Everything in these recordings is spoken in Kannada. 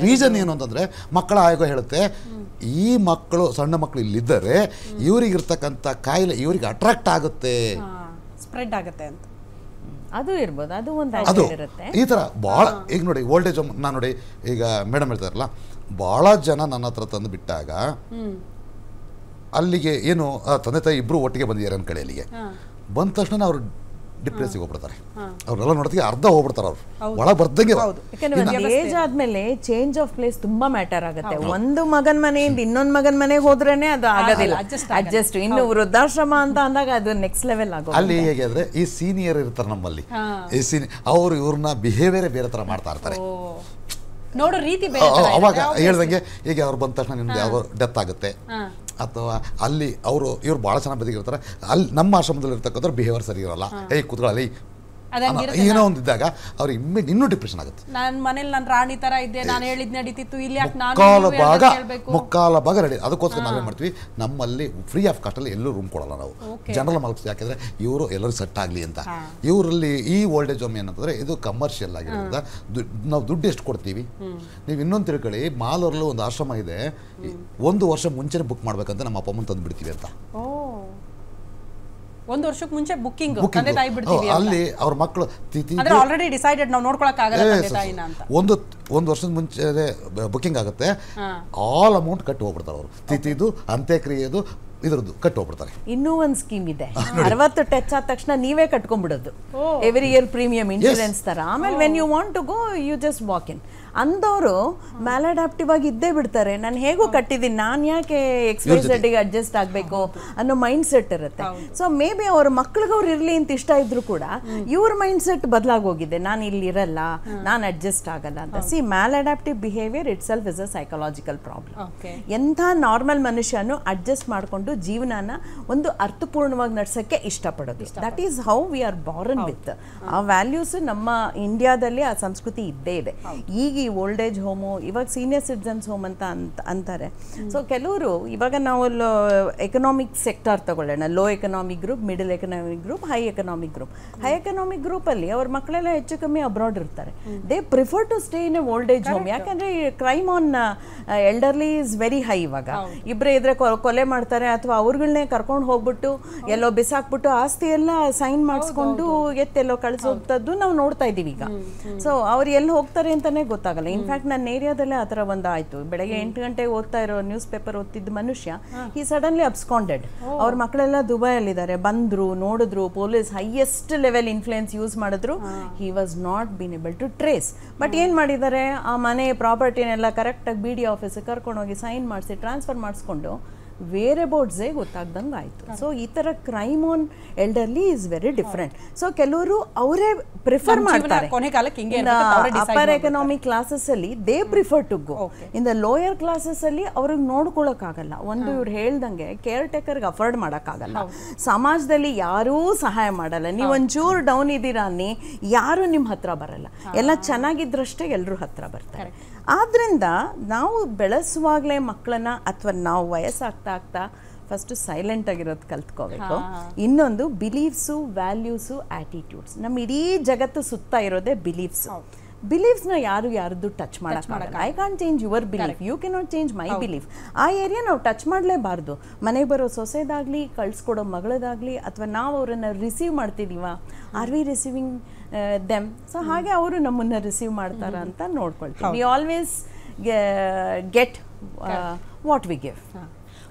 ರೀಸನ್ ಏನು ಅಂತಂದರೆ ಮಕ್ಕಳ ಆಯೋಗ ಹೇಳುತ್ತೆ ಈ ಮಕ್ಕಳು ಸಣ್ಣ ಮಕ್ಕಳು ಇಲ್ಲಿದ್ದರೆ ಇವರಿಗಿರ್ತಕ್ಕಂಥ ಕಾಯಿಲೆ ಇವರಿಗೆ ಅಟ್ರಾಕ್ಟ್ ಆಗುತ್ತೆ, ಸ್ಪ್ರೆಡ್ ಆಗುತ್ತೆ ಅಂತ. ಅದು ಇರ್ಬೋದು, ಅದು ಒಂದು ಅದು ಇರುತ್ತೆ. ಈ ಥರ ಭಾಳ ಈಗ ನೋಡಿ ಓಲ್ಡೇಜ್ ಹೋಮ್ ನಾನು ನೋಡಿ ಈಗ ಮೇಡಮ್ ಹೇಳ್ತಾರಲ್ಲ ಭಾಳ ಜನ ನನ್ನ ಹತ್ರ ತಂದು ಬಿಟ್ಟಾಗ ಅಲ್ಲಿಗೆ ಏನು ತಂದೆ ತಾಯಿ ಇಬ್ಬರು ಒಟ್ಟಿಗೆ ಬಂದಿದ್ದಾರೆ ಅನ್ಕಡೆ ಅಲ್ಲಿಗೆ ಬಂದ ತಕ್ಷಣ ಅವ್ರು ಡಿಪ್ರೆಸ್ಸಿಗೆ ಹೋಗ್ಬಿಡ್ತಾರೆ. ಅವ್ರೆಲ್ಲ ನೋಡ್ತಿಗೆ ಅರ್ಧ ಹೋಗ್ಬಿಡ್ತಾರೆ ಅವ್ರು ಒಳಗೆ ಬರ್ದಂಗೆ. ಏಜ್ ಆದ್ಮೇಲೆ ಚೇಂಜ್ ಆಫ್ ಪ್ಲೇಸ್ ತುಂಬಾ ಮ್ಯಾಟರ್ ಆಗುತ್ತೆ. ಒಂದು ಮಗನ್ ಮನೆಯಿಂದ ಇನ್ನೊಂದು ಮಗನ್ ಮನೆಗೆ ಹೋದ್ರೇನೆ ಅದು ಆಗೋದಿಲ್ಲ ಅಡ್ಜಸ್ಟ್. ಇನ್ನು ವೃದ್ಧಾಶ್ರಮ ಅಂತ ಅಂದಾಗ ಅದು ನೆಕ್ಸ್ಟ್ ಲೆವೆಲ್ ಆಗೋದು. ಅಲ್ಲಿ ಹೇಗೆ ಅಂದ್ರೆ ಈ ಸೀನಿಯರ್ ಇರ್ತಾರೆ ನಮ್ಮಲ್ಲಿ, ಈ ಅವರು ಇವ್ರನ್ನ ಬಿಹೇವಿಯರ್ ಬೇರೆ ತರ ಮಾಡ್ತಾ ಇರ್ತಾರೆ. ನೋಡೋ ರೀತಿ ಅವಾಗ ಹೇಳ್ದಂಗೆ ಈಗ ಅವ್ರು ಬಂದ ತಕ್ಷಣ ನಿಮ್ಗೆ ಯಾವ ಡೆತ್ ಆಗುತ್ತೆ ಅಥವಾ ಅಲ್ಲಿ ಇವ್ರು ಭಾಳ ಚೆನ್ನಾಗಿ ಬದುಕಿರ್ತಾರೆ, ಅಲ್ಲಿ ನಮ್ಮ ಆಶ್ರಮದಲ್ಲಿ ಇರ್ತಕ್ಕಂಥ ಬಿಹೇವಿಯರ್ ಸರಿ ಇರಲ್ಲ, ಕೂತ್ಕೊಳ್ಳಿ ಏನೋ ಒಂದಿದ್ದಾಗ ಅವ್ರಿಗೆ ಇನ್ನೂ ಡಿಪ್ರೆಷನ್ ಆಗುತ್ತೆ. ನಾನು ಮನೇಲಿ ನಾನು ರಾಣಿ ತರ ಇದ್ದೆ, ನಾನು ಹೇಳಿದ್ ನಡೀತಿತ್ತು, ಇಲ್ಲಿ ಮುಕ್ಕಾಲ ಭಾಗ ರೆಡಿ. ಅದಕ್ಕೋಸ್ಕರ ನಾವೇನು ಮಾಡ್ತೀವಿ, ನಮ್ಮಲ್ಲಿ ಫ್ರೀ ಆಫ್ ಕಾಸ್ಟಲ್ಲಿ ಎಲ್ಲೂ ರೂಮ್ ಕೊಡಲ್ಲ ನಾವು, ಜನರಲ್ ಮಲ್ಕ್ಸ್. ಯಾಕೆಂದರೆ ಇವರು ಎಲ್ಲರೂ ಸೆಟ್ ಆಗಲಿ ಅಂತ. ಇವರಲ್ಲಿ ಈ ಓಲ್ಡೇಜ್ ಹೋಮ್ ಏನಂತಂದರೆ ಇದು ಕಮರ್ಷಿಯಲ್ ಆಗಿರೋದ್ರಿಂದ ನಾವು ದುಡ್ಡು ಎಷ್ಟು ಕೊಡ್ತೀವಿ. ನೀವು ಇನ್ನೊಂದು ತಿಳ್ಕೊಳ್ಳಿ, ಮಾಲೂರಲ್ಲಿ ಒಂದು ಆಶ್ರಮ ಇದೆ, 1 ವರ್ಷ ಮುಂಚೆನೇ ಬುಕ್ ಮಾಡ್ಬೇಕಂತ ನಮ್ಮ ಅಪ್ಪ ಅಮ್ಮನ ತಂದು ಬಿಡ್ತೀವಿ ಅಂತ. 1 ವರ್ಷಕ್ಕೆ ಮುಂಚೆ ಬುಕ್ಕಿಂಗ್ ತಂದೆ ತಾಯಿ ಬಿಡ್ತೀವಿ. ಅಲ್ಲಿ ಅವ್ರ ಮಕ್ಕಳು ಆಲ್ರೆಡಿ ಡಿಸೈಡೆಡ್ ನಾವು ನೋಡ್ಕೊಳಕ್ ಆಗಲ್ಲ ತಂದೆ ತಾಯಿನ ಅಂತ. ಒಂದು ವರ್ಷದ ಮುಂಚೆ ಬುಕ್ಕಿಂಗ್ ಆಗುತ್ತೆ, ಆಲ್ ಅಮೌಂಟ್ ಕಟ್ಟಿ ಹೋಗ್ಬಿಡ್ತಾರೆ ಅವರು. ತಿಥಿದು ಅಂತ್ಯಕ್ರಿಯೆದು ಇದ್ರದ್ದು ಕಟ್ಟಿ ಹೋಗ್ಬಿಡ್ತಾರೆ. ಇನ್ನೂ ಒಂದು ಸ್ಕೀಮ್ ಇದೆ, 60 ಟಚ್ ಆದ ತಕ್ಷಣ ನೀವೇ ಕಟ್ಕೊಂಡ್ಬಿಡೋದು, ಎವ್ರಿ ಇಯರ್ ಪ್ರೀಮಿಯಂ ಇನ್ಶೂರೆನ್ಸ್ ತರ. ಆಮೇಲೆ when you want to go you just walk in. ಅಂದವರು ಮ್ಯಾಲಡಾಪ್ಟಿವ್ ಆಗಿ ಇದ್ದೇ ಬಿಡ್ತಾರೆ. ನಾನು ಹೇಗೂ ಕಟ್ಟಿದ್ದೀನಿ, ನಾನು ಯಾಕೆ XYZಗೆ ಅಡ್ಜಸ್ಟ್ ಆಗಬೇಕು ಅನ್ನೋ ಮೈಂಡ್ ಸೆಟ್ ಇರುತ್ತೆ. ಸೊ ಮೇ ಬಿ ಅವ್ರ ಮಕ್ಳಿಗೆ ಅವ್ರು ಇರಲಿ ಅಂತ ಇಷ್ಟ ಇದ್ರು ಕೂಡ ಇವ್ರ ಮೈಂಡ್ ಸೆಟ್ ಬದಲಾಗೋಗಿದೆ, ನಾನು ಇಲ್ಲಿ ಇರಲ್ಲ, ನಾನು ಅಡ್ಜಸ್ಟ್ ಆಗಲ್ಲ ಅಂತ. See maladaptive behaviour itself is a psychological problem. ಎಂಥ ನಾರ್ಮಲ್ ಮನುಷ್ಯನು ಅಡ್ಜಸ್ಟ್ ಮಾಡಿಕೊಂಡು ಜೀವನನ ಒಂದು ಅರ್ಥಪೂರ್ಣವಾಗಿ ನಡ್ಸೋಕ್ಕೆ ಇಷ್ಟಪಡೋದು. That is how we are born with. ಆ ವ್ಯಾಲ್ಯೂಸ್ ನಮ್ಮ ಇಂಡಿಯಾದಲ್ಲಿ ಆ ಸಂಸ್ಕೃತಿ ಇದ್ದೇ ಇದೆ. ಈಗ ಈ ಓಲ್ಡ್ ಏಜ್ ಹೋಮು, ಇವಾಗ ಸೀನಿಯರ್ ಸಿಟಿಜನ್ಸ್ ಹೋಮ್ ಅಂತ ಅಂತಾರೆ. ಸೊ ಕೆಲವರು ಇವಾಗ ನಾವು ಎಕನಾಮಿಕ್ ಸೆಕ್ಟಾರ್ ತಗೊಳ್ಳೋಣ, low economic group, middle economic group, high economic group. High economic ಗ್ರೂಪಲ್ಲಿ ಅವ್ರ ಮಕ್ಕಳೆಲ್ಲ ಹೆಚ್ಚು ಕಮ್ಮಿ ಅಬ್ರಾಡ್ ಇರ್ತಾರೆ. They prefer to stay in a old age home. ಯಾಕಂದ್ರೆ crime on elderly is very high. ಇವಾಗ ಇಬ್ಬರೇ ಇದ್ರೆ ಕೊಲೆ ಮಾಡ್ತಾರೆ, ಅಥವಾ ಅವ್ರುಗಳನ್ನೇ ಕರ್ಕೊಂಡು ಹೋಗ್ಬಿಟ್ಟು ಎಲ್ಲೋ ಬಿಸಾಕ್ಬಿಟ್ಟು ಆಸ್ತಿ ಎಲ್ಲ ಸೈನ್ ಮಾಡಿಸ್ಕೊಂಡು ಎತ್ತೆಲ್ಲೋ ಕಳಿಸೋಂಥದ್ದು ನಾವು ನೋಡ್ತಾ ಇದ್ದೀವಿ ಈಗ. ಸೊ ಅವ್ರು ಎಲ್ಲಿ ಹೋಗ್ತಾರೆ ಅಂತಾನೆ ಗೊತ್ತಾಗಲ್ಲ. ಇನ್ಫ್ಯಾಕ್ಟ್ ನನ್ನ ಏರಿಯಾದಲ್ಲೇ ಆ ಥರ ಒಂದು ಆಯಿತು. ಬೆಳಗ್ಗೆ 8 ಗಂಟೆಗೆ ಓದ್ತಾ ಇರೋ ನ್ಯೂಸ್ ಪೇಪರ್ ಓದ್ತಿದ್ದ ಮನುಷ್ಯ ಈ ಸಡನ್ಲಿ ಅಬ್ಸ್ಕಾಂಡೆಡ್. ಅವ್ರ ಮಕ್ಕಳೆಲ್ಲ ದುಬೈಯಲ್ಲಿದ್ದಾರೆ, ಬಂದರು, ನೋಡಿದ್ರು, police highest level influence use ಮಾಡಿದ್ರು. He was not been able to trace. But ಏನು ಮಾಡಿದ್ದಾರೆ, ಆ ಮನೆ ಪ್ರಾಪರ್ಟಿನೆಲ್ಲ ಕರೆಕ್ಟಾಗಿ BD ಆಫೀಸಿಗೆ ಕರ್ಕೊಂಡೋಗಿ ಸೈನ್ ಮಾಡಿಸಿ ಟ್ರಾನ್ಸ್ಫರ್ ಮಾಡಿಸ್ಕೊಂಡು ವೇರೆ ಬೋರ್ಡ್ಸೇ ಗೊತ್ತಾಗ್ದಂಗೆ ಆಯಿತು. ಸೊ ಈ ಥರ crime on elderly is very different. So ಕೆಲವರು ಅವರೇ ಪ್ರಿಫರ್ ಮಾಡ್ತಾರೆ. ಅಪ್ಪರ್ ಎಕನಾಮಿಕ್ ಕ್ಲಾಸಸ್ ಅಲ್ಲಿ they prefer to go. In the lower classes ಅಲ್ಲಿ ಅವ್ರಿಗೆ ನೋಡ್ಕೊಳಕ್ಕಾಗಲ್ಲ. ಒಂದು ಇವ್ರು ಹೇಳ್ದಂಗೆ ಕೇರ್ ಟೇಕರ್ಗೆ ಅಫೋರ್ಡ್ ಮಾಡೋಕ್ಕಾಗಲ್ಲ. ಸಮಾಜದಲ್ಲಿ ಯಾರೂ ಸಹಾಯ ಮಾಡಲ್ಲ. ನೀವು ಒಂಚೂರು ಡೌನ್ ಇದ್ದೀರಾ ಅನ್ನಿ ಯಾರು ನಿಮ್ಮ ಹತ್ರ ಬರಲ್ಲ. ಎಲ್ಲ ಚೆನ್ನಾಗಿದ್ರಷ್ಟೇ ಎಲ್ಲರೂ ಹತ್ರ ಬರ್ತಾರೆ. ಆದ್ರಿಂದ ನಾವು ಬೆಳೆಸುವಾಗಲೇ ಮಕ್ಕಳನ್ನ, ಅಥವಾ ನಾವು ವಯಸ್ಸಾಗ್ತಾ ಆಗ್ತಾ ಫಸ್ಟು ಸೈಲೆಂಟ್ ಆಗಿರೋದು ಕಲ್ತ್ಕೋಬೇಕು. ಇನ್ನೊಂದು ಬಿಲೀಫ್ಸು, ವ್ಯಾಲ್ಯೂಸು, ಆಟಿಟ್ಯೂಡ್ಸ್. ನಮ್ಮ ಇಡೀ ಜಗತ್ತು ಸುತ್ತ ಇರೋದೇ ಬಿಲೀಫ್ಸ್. ಬಿಲೀಫ್ಸ್ನ ಯಾರ್ದು ಟಚ್ ಮಾಡೋಕ್ಕಾಗಲ್ಲ. I can't change your belief, you cannot change my belief. ಆ ಏರಿಯಾ ನಾವು ಟಚ್ ಮಾಡಲೇಬಾರ್ದು. ಮನೆಗೆ ಬರೋ ಸೊಸೆದಾಗಲಿ, ಕಳಿಸ್ಕೊಡೋ ಮಗಳದಾಗಲಿ, ಅಥವಾ ನಾವು ಅವರನ್ನು ರಿಸೀವ್ ಮಾಡ್ತಿದ್ದೀವ, are we receiving them. So ಹಾಗೆ ಅವರು ನಮ್ಮನ್ನು ರಿಸೀವ್ ಮಾಡ್ತಾರ ಅಂತ ನೋಡ್ಕೊಳ್ತೀವಿ. We always get what we give.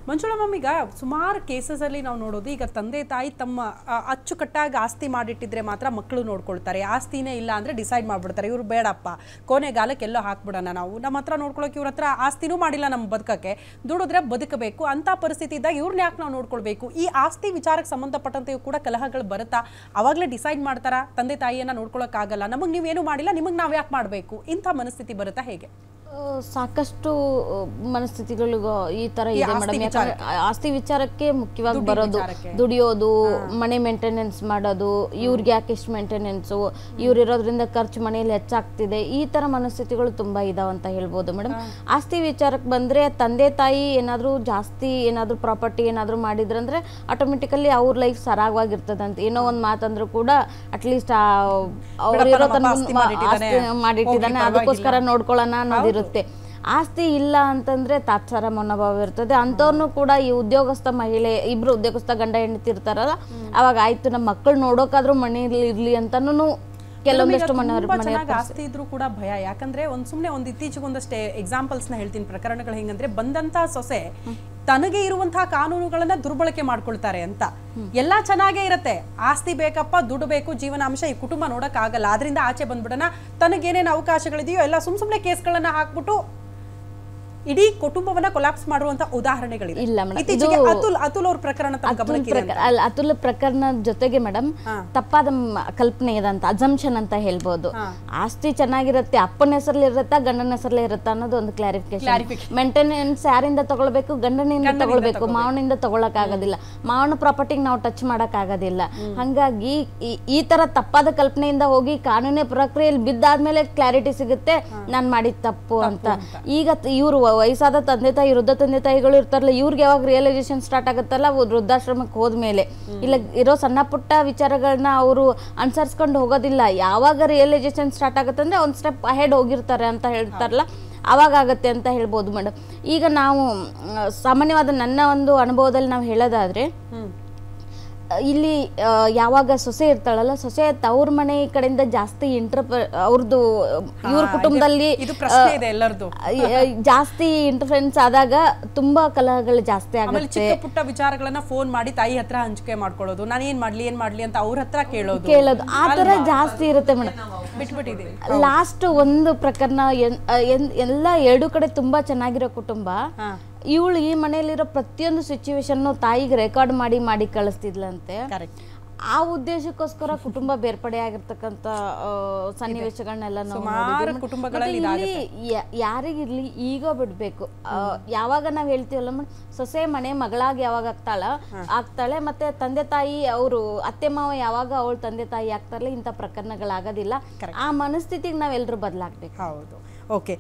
Manjula ma'am, ಈಗ ಸುಮಾರು ಕೇಸಸಲ್ಲಿ ನಾವು ನೋಡೋದು, ಈಗ ತಂದೆ ತಾಯಿ ತಮ್ಮ ಅಚ್ಚುಕಟ್ಟಾಗಿ ಆಸ್ತಿ ಮಾಡಿಟ್ಟಿದ್ರೆ ಮಾತ್ರ ಮಕ್ಕಳು ನೋಡ್ಕೊಳ್ತಾರೆ. ಆಸ್ತಿನೇ ಇಲ್ಲ ಅಂದರೆ ಡಿಸೈಡ್ ಮಾಡಿಬಿಡ್ತಾರೆ, ಇವ್ರು ಬೇಡಪ್ಪ, ಕೊನೆಗಾಲಕ್ಕೆ ಎಲ್ಲೋ ಹಾಕ್ಬಿಡೋಣ, ನಾವು ನಮ್ಮ ಹತ್ರ ನೋಡ್ಕೊಳ್ಳೋಕೆ ಇವ್ರ ಹತ್ರ ಆಸ್ತಿನೂ ಮಾಡಿಲ್ಲ, ನಮ್ಮ ಬದುಕಕ್ಕೆ ದುಡಿದ್ರೆ ಬದುಕಬೇಕು ಅಂತ ಪರಿಸ್ಥಿತಿ ಇದ್ದಾಗ ಇವ್ರನ್ನ ಯಾಕೆ ನಾವು ನೋಡ್ಕೊಳ್ಬೇಕು? ಈ ಆಸ್ತಿ ವಿಚಾರಕ್ಕೆ ಸಂಬಂಧಪಟ್ಟಂತೆ ಕೂಡ ಕಲಹಗಳು ಬರುತ್ತಾ? ಅವಾಗಲೇ ಡಿಸೈಡ್ ಮಾಡ್ತಾರಾ ತಂದೆ ತಾಯಿಯನ್ನು ನೋಡ್ಕೊಳ್ಳೋಕ್ಕಾಗಲ್ಲ, ನಮಗೆ ನೀವೇನು ಮಾಡಿಲ್ಲ, ನಿಮಗೆ ನಾವು ಯಾಕೆ ಮಾಡಬೇಕು, ಇಂಥ ಮನಸ್ಥಿತಿ ಬರುತ್ತಾ ಹೇಗೆ? ಸಾಕಷ್ಟು ಮನಸ್ಥಿತಿಗಳಿಗೂ ಈ ತರ ಇದೆ ಮೇಡಮ್. ಯಾಕಂದ್ರೆ ಆಸ್ತಿ ವಿಚಾರಕ್ಕೆ ಮುಖ್ಯವಾಗಿ ಬರೋದು, ದುಡಿಯೋದು, ಮನೆ ಮೇಂಟೆನೆನ್ಸ್ ಮಾಡೋದು, ಇವ್ರಿಗೆ ಯಾಕೆ ಇಷ್ಟು ಮೇಂಟೆನೆನ್ಸು, ಇವ್ರು ಇರೋದ್ರಿಂದ ಖರ್ಚು ಮನೆಯಲ್ಲಿ ಹೆಚ್ಚಾಗ್ತಿದೆ, ಈ ತರ ಮನಸ್ಥಿತಿಗಳು ತುಂಬಾ ಇದಾವಂತ ಹೇಳ್ಬೋದು ಮೇಡಮ್. ಆಸ್ತಿ ವಿಚಾರಕ್ಕೆ ಬಂದ್ರೆ ತಂದೆ ತಾಯಿ ಏನಾದ್ರು ಜಾಸ್ತಿ ಏನಾದ್ರು ಪ್ರಾಪರ್ಟಿ ಏನಾದ್ರು ಮಾಡಿದ್ರಂದ್ರೆ ಆಟೋಮೆಟಿಕಲಿ ಅವ್ರ ಲೈಫ್ ಸರಾಗವಾಗಿರ್ತದಂತ. ಏನೋ ಒಂದು ಮಾತಂದ್ರೂ ಕೂಡ ಅಟ್ಲೀಸ್ಟ್ ಅವ್ರು ಇರೋ ತನಕ ಮಾಡಿಟ್ಟಿದ್ದಾನೆ, ಅದಕ್ಕೋಸ್ಕರ ನೋಡ್ಕೊಳ್ಳೋಣ ಅನ್ನೋದಿರುತ್ತೆ. ಇರುತ್ತೆ. ಆಸ್ತಿ ಇಲ್ಲ ಅಂತಂದ್ರೆ ತಾತ್ಸಾರ ಮನೋಭಾವ ಇರ್ತದೆ. ಅಂಥವ್ರನ್ನು ಕೂಡ ಈ ಉದ್ಯೋಗಸ್ಥ ಮಹಿಳೆ ಇಬ್ರು ಉದ್ಯೋಗಸ್ಥ ಗಂಡ ಹೆಂಡತಿ ಇರ್ತಾರಲ್ಲ, ಅವಾಗ ಆಯ್ತು ನಮ್ಮ ಮಕ್ಕಳು ನೋಡೋಕಾದ್ರೂ ಮನೇಲಿ ಇರ್ಲಿ ಅಂತಾನು ಕೆಲವೊಂದಷ್ಟು ಚೆನ್ನಾಗಿ ಆಸ್ತಿ ಇದ್ರೂ ಕೂಡ ಭಯ. ಯಾಕಂದ್ರೆ ಸುಮ್ನೆ ಇತ್ತೀಚೆಗೆ ಒಂದಷ್ಟೇ ಎಕ್ಸಾಂಪಲ್ಸ್ ನ ಹೇಳ್ತೀನಿ. ಪ್ರಕರಣಗಳು ಹೆಂಗಂದ್ರೆ ಬಂದಂತಹ ಸೊಸೆ ತನಗೆ ಇರುವಂತಹ ಕಾನೂನುಗಳನ್ನ ದುರ್ಬಳಕೆ ಮಾಡ್ಕೊಳ್ತಾರೆ ಅಂತ. ಎಲ್ಲಾ ಚೆನ್ನಾಗೇ ಇರತ್ತೆ, ಆಸ್ತಿ ಬೇಕಪ್ಪ, ದುಡ್ಡು ಬೇಕು, ಜೀವನಾಂಶ, ಈ ಕುಟುಂಬ ನೋಡಕ್ ಆಗಲ್ಲ, ಆದ್ರಿಂದ ಆಚೆ ಬಂದ್ಬಿಡೋಣ, ತನಗೇನೇನು ಅವಕಾಶಗಳಿದೆಯೋ ಎಲ್ಲ ಸುಮ್ನೆ ಕೇಸ್ಗಳನ್ನ ಹಾಕ್ಬಿಟ್ಟು ಇಡೀ ಕುಟುಂಬವನ್ನ ಕೊಲಾಪ್ಸ್ ಮಾಡುವಂತ ಉದಾಹರಣೆಗಳಿವೆ. ಇತ್ತೀಚೆಗೆ ಅತುಲ್ ಅವ್ರ ಪ್ರಕರಣ ಅತುಲ್ ಪ್ರಕರಣ ಜೊತೆಗೆ ಮೇಡಮ್ ತಪ್ಪಾದ ಕಲ್ಪನೆ ಇದಂತ ಅಸಂಪ್ಷನ್ ಅಂತ ಹೇಳ್ಬೋದು. ಆಸ್ತಿ ಚೆನ್ನಾಗಿರುತ್ತೆ, ಅಪ್ಪನ ಹೆಸರಲ್ಲಿ ಇರುತ್ತಾ ಗಂಡನ ಹೆಸರಲ್ಲೇ ಇರುತ್ತಾ ಅನ್ನೋದು ಒಂದು ಕ್ಲಾರಿಫಿಕೇಶನ್. ಮೇಂಟೆನೆನ್ಸ್ ಯಾರಿಂದ ತಗೊಳ್ಬೇಕು? ಗಂಡನಿಂದ ತಗೊಳ್ಬೇಕು, ಮಾವನಿಂದ ತಗೊಳಕ್ ಆಗೋದಿಲ್ಲ, ಮಾವನ ಪ್ರಾಪರ್ಟಿಗೆ ನಾವು ಟಚ್ ಮಾಡಕ್ ಆಗೋದಿಲ್ಲ. ಹಂಗಾಗಿ ಈ ತರ ತಪ್ಪಾದ ಕಲ್ಪನೆಯಿಂದ ಹೋಗಿ ಕಾನೂನು ಪ್ರಕ್ರಿಯೆಯಲ್ಲಿ ಬಿದ್ದಾದ್ಮೇಲೆ ಕ್ಲಾರಿಟಿ ಸಿಗುತ್ತೆ ನಾನ್ ಮಾಡಿದ ತಪ್ಪು ಅಂತ. ಈಗ ಇವರು ವಯಸ್ಸಾದ ತಂದೆ ತಾಯಿ, ವೃದ್ಧ ತಂದೆ ತಾಯಿಗಳು ಇರ್ತಾರಲ್ಲ, ಇವ್ರಿಗೆ ಯಾವಾಗ ರಿಯಲೈಸೇಷನ್ ಸ್ಟಾರ್ಟ್ ಆಗುತ್ತಲ್ಲ ವೃದ್ಧಾಶ್ರಮಕ್ಕೆ ಹೋದ್ಮೇಲೆ, ಇಲ್ಲ ಇರೋ ಸಣ್ಣ ಪುಟ್ಟ ವಿಚಾರಗಳನ್ನ ಅವರು ಅನುಸರಿಸ್ಕೊಂಡು ಹೋಗೋದಿಲ್ಲ. ಯಾವಾಗ ರಿಯಲೈಸೇಷನ್ ಸ್ಟಾರ್ಟ್ ಆಗುತ್ತೆ ಅಂದ್ರೆ ಒಂದು ಸ್ಟೆಪ್ ಅಹೆಡ್ ಹೋಗಿರ್ತಾರೆ ಅಂತ ಹೇಳ್ತಾರಲ್ಲ, ಅವಾಗ ಆಗತ್ತೆ ಅಂತ ಹೇಳ್ಬೋದು ಮೇಡಮ್. ಈಗ ನಾವು ಸಾಮಾನ್ಯವಾದ ನನ್ನ ಒಂದು ಅನುಭವದಲ್ಲಿ ನಾವು ಹೇಳೋದಾದ್ರೆ, ಇಲ್ಲಿ ಯಾವಾಗ ಸೊಸೆ ಇರ್ತಾಳಲ್ಲ, ಸೊಸೆ ತವ್ರ ಮನೆ ಕಡೆಯಿಂದ ಜಾಸ್ತಿ ಅವ್ರದ್ದು ಇವ್ರ ಕುಟುಂಬದಲ್ಲಿ ಜಾಸ್ತಿ ಇಂಟರ್ಫರೆನ್ಸ್ ಆದಾಗ ತುಂಬಾ ಕಲಹಗಳು ಜಾಸ್ತಿ ಆಗುತ್ತೆ. ಚಿಕ್ಕ ಪುಟ್ಟ ವಿಚಾರಗಳನ್ನ ಫೋನ್ ಮಾಡಿ ತಾಯಿ ಹತ್ರ ಹಂಚಿಕೆ ಮಾಡ್ಕೊಳ್ಳೋದು, ನಾನು ಏನ್ ಮಾಡ್ಲಿ ಅಂತ ಅವ್ರ ಹತ್ರ ಕೇಳೋದು ಆ ತರ ಜಾಸ್ತಿ ಇರುತ್ತೆ ಮೇಡಮ್. ಬಿಟ್ಬಿಟ್ಟಿದೆ. ಲಾಸ್ಟ್ ಒಂದು ಪ್ರಕರಣ, ಎಲ್ಲ ಎರಡು ಕಡೆ ತುಂಬಾ ಚೆನ್ನಾಗಿರೋ ಕುಟುಂಬ, ಇವಳು ಈ ಮನೆಯಲ್ಲಿರೋ ಪ್ರತಿಯೊಂದು ಸಿಚುವೇಶನ್ ತಾಯಿಗೆ ರೆಕಾರ್ಡ್ ಮಾಡಿ ಕಳಿಸ್ತಿದ್ಲಂತೆ. ಆ ಉದ್ದೇಶಕ್ಕೋಸ್ಕರ ಕುಟುಂಬ ಬೇರ್ಪಡೆ ಆಗಿರ್ತಕ್ಕಂಥ ಸನ್ನಿವೇಶಗಳನ್ನೆಲ್ಲ ಯಾರಿಗಿರ್ಲಿ ಈಗೋ ಬಿಡ್ಬೇಕು. ಯಾವಾಗ ನಾವ್ ಹೇಳ್ತೀವಲ್ಲ ಸೊಸೆ ಮನೆ ಮಗಳಾಗಿ ಯಾವಾಗ ಆಗ್ತಾಳೆ, ಮತ್ತೆ ತಂದೆ ತಾಯಿ ಅವರು ಅತ್ತೆ ಮಾವ ಯಾವಾಗ ಅವಳ ತಂದೆ ತಾಯಿ ಆಗ್ತಾರಲ್ಲ, ಇಂಥ ಪ್ರಕರಣಗಳಾಗೋದಿಲ್ಲ. ಆ ಮನಸ್ಥಿತಿಗೆ ನಾವೆಲ್ಲರೂ ಬದಲಾಗ್ಬೇಕು. ಹೌದು, ಓಕೆ.